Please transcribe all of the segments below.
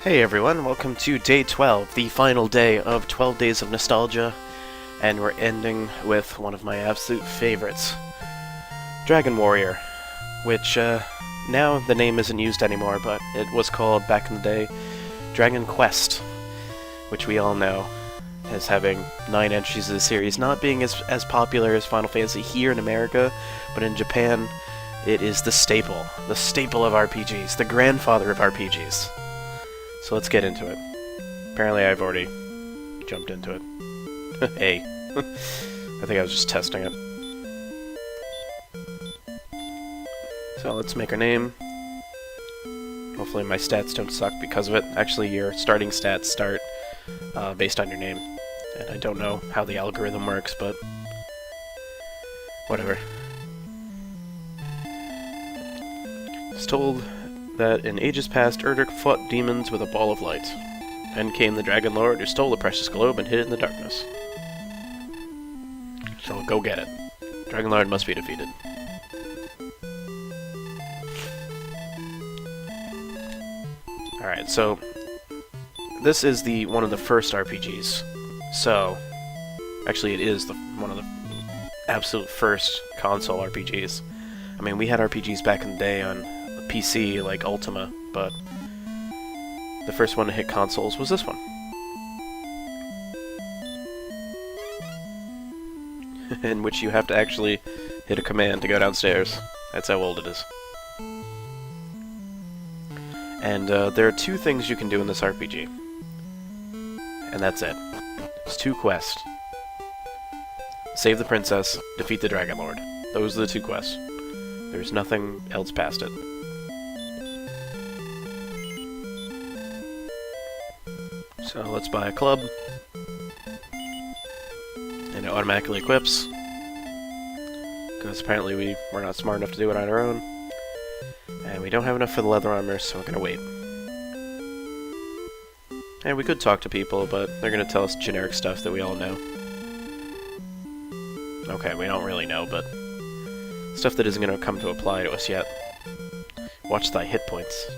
Hey everyone, welcome to day 12, the final day of 12 Days of Nostalgia, and we're ending with one of my absolute favorites, Dragon Warrior, which, now the name isn't used anymore, but it was called, back in the day, Dragon Quest, which we all know as having 9 entries of the series, not being as popular as Final Fantasy here in America, but in Japan, it is the staple of RPGs, the grandfather of RPGs. So let's get into it. Apparently I've already jumped into it. Hey. I think I was just testing it. So let's make our name. Hopefully my stats don't suck because of it. Actually, your starting stats start based on your name. And I don't know how the algorithm works, but whatever. It's told that in ages past, Erdrick fought demons with a ball of light. Then came the Dragon Lord who stole the precious globe and hid it in the darkness. So go get it. Dragon Lord must be defeated. Alright, so this is one of the first RPGs. So, actually it is one of the absolute first console RPGs. I mean, we had RPGs back in the day on PC, like Ultima, but the first one to hit consoles was this one. In which you have to actually hit a command to go downstairs. That's how old it is. And there are 2 things you can do in this RPG. And that's it. It's 2 quests. Save the princess, defeat the Dragon Lord. Those are the 2 quests. There's nothing else past it. So let's buy a club, and it automatically equips, because apparently we're not smart enough to do it on our own, and we don't have enough for the leather armor, so we're gonna wait. And we could talk to people, but they're gonna tell us generic stuff that we all know. Okay, we don't really know, but stuff that isn't gonna come to apply to us yet. Watch thy hit points.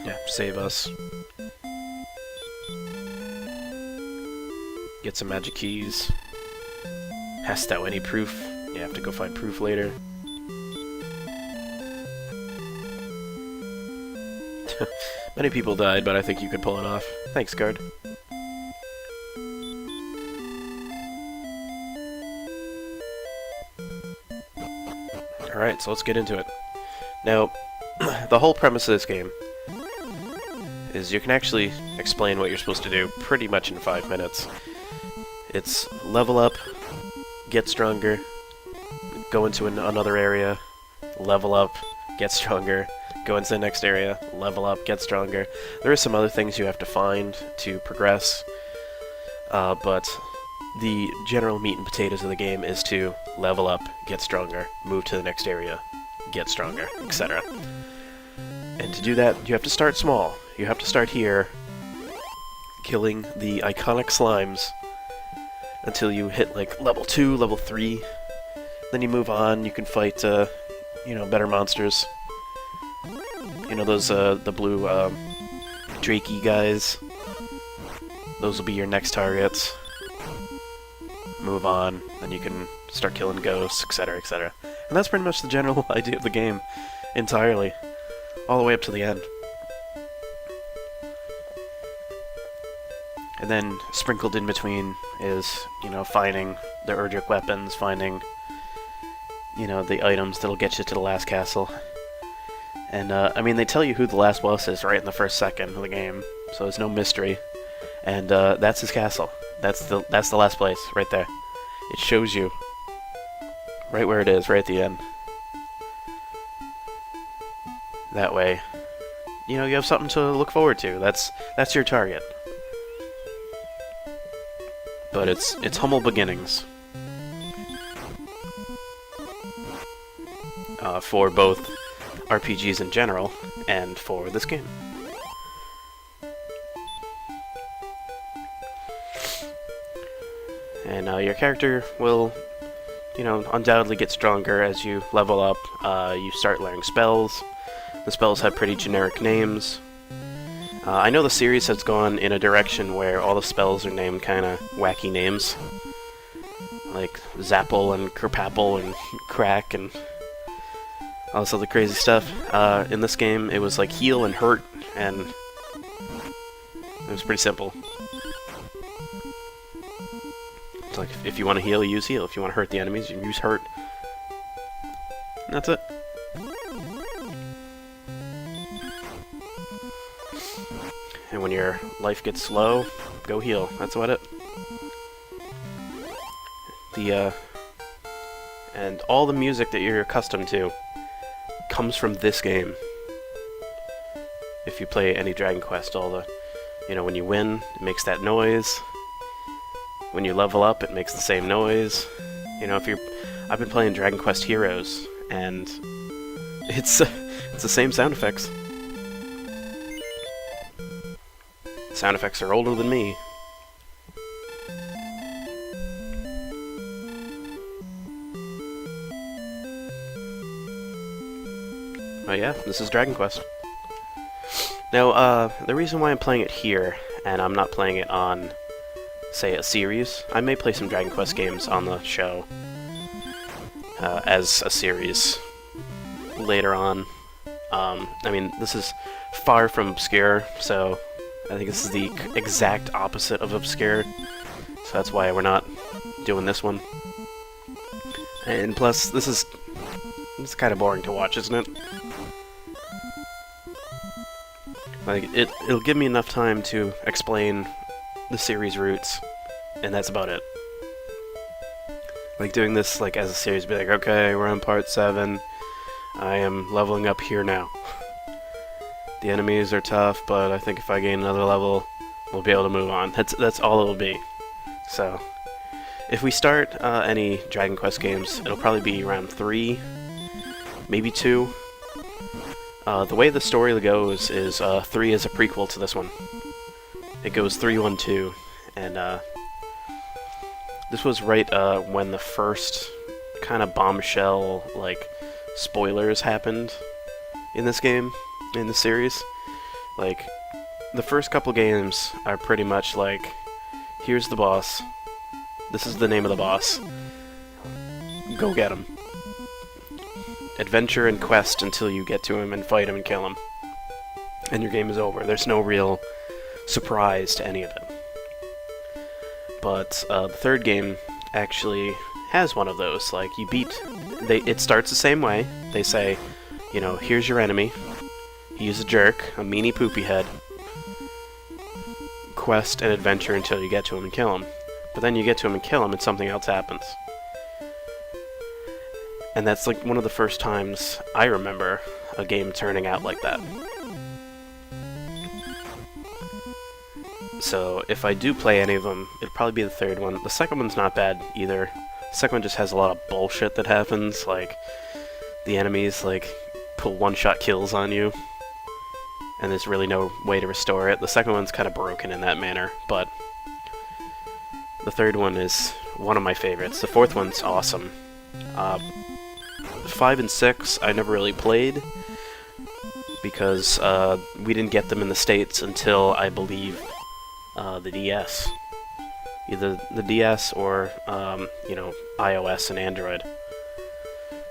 Yeah, save us. Get some magic keys. Hast thou any proof? You have to go find proof later. Many people died, but I think you could pull it off. Thanks, guard. Alright, so let's get into it. Now, the whole premise of this game is you can actually explain what you're supposed to do pretty much in 5 minutes. It's level up, get stronger, go into another area, level up, get stronger, go into the next area, level up, get stronger. There are some other things you have to find to progress, but the general meat and potatoes of the game is to level up, get stronger, move to the next area, get stronger, etc. And to do that, you have to start small. You have to start here, killing the iconic slimes until you hit like level 2, level 3. Then you move on, you can fight, better monsters. You know, those, the blue, Drakey guys. Those will be your next targets. Move on, then you can start killing ghosts, etc., etc. And that's pretty much the general idea of the game, entirely. All the way up to the end. And then, sprinkled in between is, finding the Erdrick weapons, finding, the items that'll get you to the last castle. And, they tell you who the last boss is right in the first second of the game, so there's no mystery. And, that's his castle. That's the last place, right there. It shows you right where it is, right at the end. That way, you have something to look forward to. That's your target. But it's humble beginnings. For both RPGs in general, and for this game. And your character will you know, undoubtedly get stronger as you level up. You start learning spells. The spells have pretty generic names. I know the series has gone in a direction where all the spells are named kind of wacky names. Like Zapple and Kerpapple and Crack and all this other crazy stuff. In this game, it was like heal and hurt, and it was pretty simple. It's like, if you want to heal, use heal. If you want to hurt the enemies, you use hurt. And that's it. And when your life gets low, go heal. That's about it. And all the music that you're accustomed to comes from this game. If you play any Dragon Quest, all the, you know, when you win, it makes that noise. When you level up, it makes the same noise. You know, I've been playing Dragon Quest Heroes, and it's the same sound effects. Sound effects are older than me. Oh yeah, this is Dragon Quest. Now, the reason why I'm playing it here, and I'm not playing it on, say, a series, I may play some Dragon Quest games on the show as a series later on. I mean, this is far from obscure, so I think this is the exact opposite of obscure, so that's why we're not doing this one. And plus, it's kind of boring to watch, isn't it? Like, it'll give me enough time to explain the series roots, and that's about it. Like, doing this, like, as a series, be like, okay, we're on part 7, I am leveling up here now. The enemies are tough, but I think if I gain another level, we'll be able to move on. That's all it'll be. So, if we start any Dragon Quest games, it'll probably be around 3, maybe 2. The way the story goes is 3 is a prequel to this one. It goes 3, 1, 2, and this was right when the first kind of bombshell, like, spoilers happened in this game, in the series. Like, the first couple games are pretty much like, here's the boss, this is the name of the boss, go get him. Adventure and quest until you get to him and fight him and kill him. And your game is over. There's no real surprise to any of it. But the third game actually has one of those. Like, you beat... It starts the same way. They say, you know, here's your enemy. He's a jerk, a meanie poopy head. Quest and adventure until you get to him and kill him. But then you get to him and kill him and something else happens. And that's like one of the first times I remember a game turning out like that. So if I do play any of them, it'll probably be the third one. The second one's not bad either. The second one just has a lot of bullshit that happens, like the enemies like pull one-shot kills on you, and there's really no way to restore it. The second one's kind of broken in that manner, but the third one is one of my favorites. The fourth one's awesome. 5 and 6 I never really played because we didn't get them in the States until, I believe, the DS. Either the DS or, you know, iOS and Android.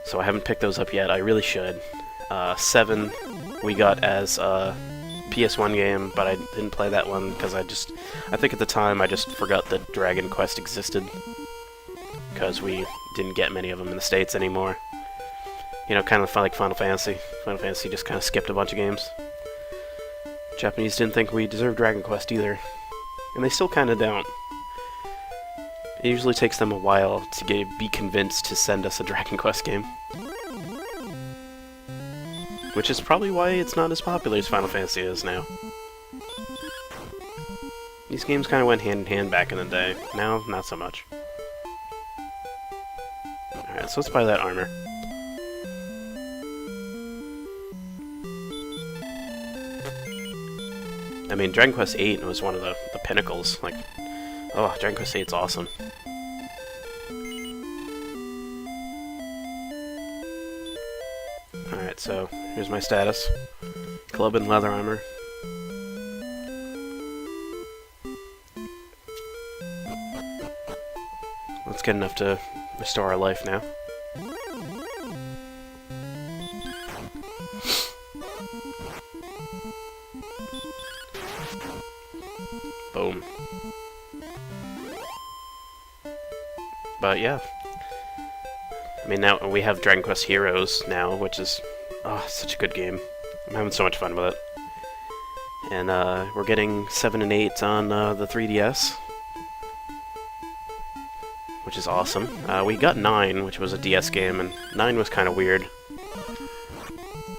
So I haven't picked those up yet. I really should. 7 we got as a PS1 game, but I didn't play that one because I think at the time I just forgot that Dragon Quest existed because we didn't get many of them in the States anymore. You know, kind of like Final Fantasy. Final Fantasy just kind of skipped a bunch of games. Japanese didn't think we deserved Dragon Quest either. And they still kind of don't. It usually takes them a while to be convinced to send us a Dragon Quest game. Which is probably why it's not as popular as Final Fantasy is now. These games kind of went hand in hand back in the day. Now, not so much. Alright, so let's buy that armor. I mean, Dragon Quest VIII was one of the pinnacles. Like, oh, Dragon Quest VIII's awesome. Alright, so here's my status. Club and leather armor. That's good enough to restore our life now. Boom. But yeah. I mean, now we have Dragon Quest Heroes now, which is such a good game. I'm having so much fun with it. And we're getting 7 and 8 on the 3DS, which is awesome. We got 9, which was a DS game, and 9 was kind of weird,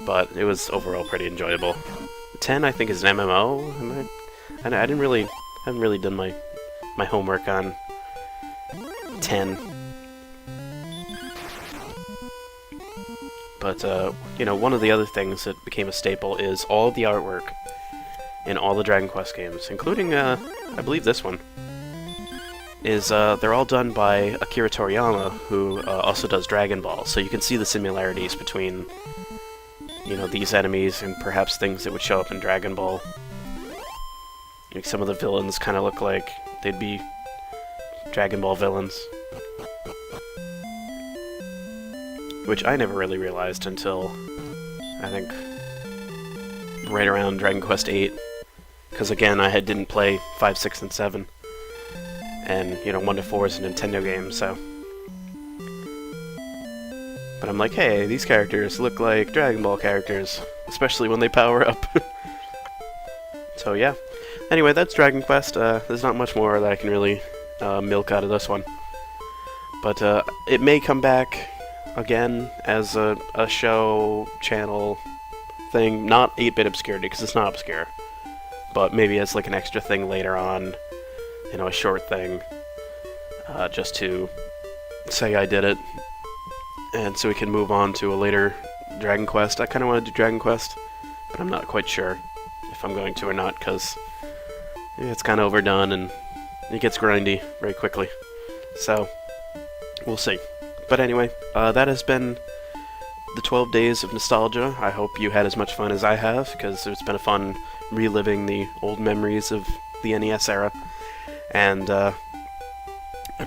but it was overall pretty enjoyable. 10, I think, is an MMO. I haven't really done my homework on 10. But, you know, one of the other things that became a staple is all of the artwork in all the Dragon Quest games, including, I believe this one, is, they're all done by Akira Toriyama, who also does Dragon Ball, so you can see the similarities between, you know, these enemies and perhaps things that would show up in Dragon Ball. Like, some of the villains kind of look like they'd be Dragon Ball villains. Which I never really realized until, I think, right around Dragon Quest VIII. Because again, I didn't play 5, 6, and 7. And, you know, 1 to 4 is a Nintendo game, so... But I'm like, hey, these characters look like Dragon Ball characters. Especially when they power up. So yeah. Anyway, that's Dragon Quest. There's not much more that I can really milk out of this one. But it may come back again as a show, channel thing. Not 8-bit obscurity, because it's not obscure. But maybe as like an extra thing later on. You know, a short thing. Just to say I did it. And so we can move on to a later Dragon Quest. I kind of want to do Dragon Quest, but I'm not quite sure if I'm going to or not, because it's kind of overdone and it gets grindy very quickly. So, we'll see. But anyway, that has been the 12 Days of Nostalgia. I hope you had as much fun as I have, because it's been fun reliving the old memories of the NES era. And I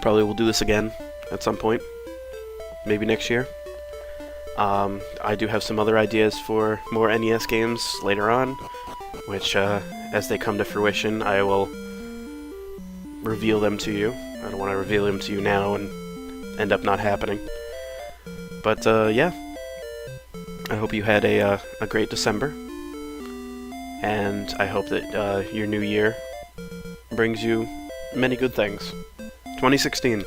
probably will do this again at some point. Maybe next year. I do have some other ideas for more NES games later on, which, as they come to fruition, I will reveal them to you. I don't want to reveal them to you now and end up not happening. But, yeah. I hope you had a great December. And I hope that your new year brings you many good things. 2016.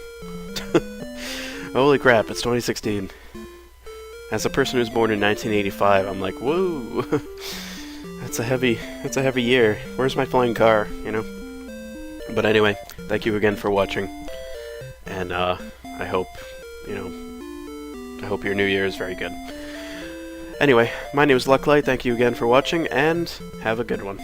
Holy crap, it's 2016. As a person who's born in 1985, I'm like, whoa, that's a heavy year. Where's my flying car, you know? But anyway, thank you again for watching. And, I hope, you know, I hope your new year is very good. Anyway, my name is Lucklight, thank you again for watching, and have a good one.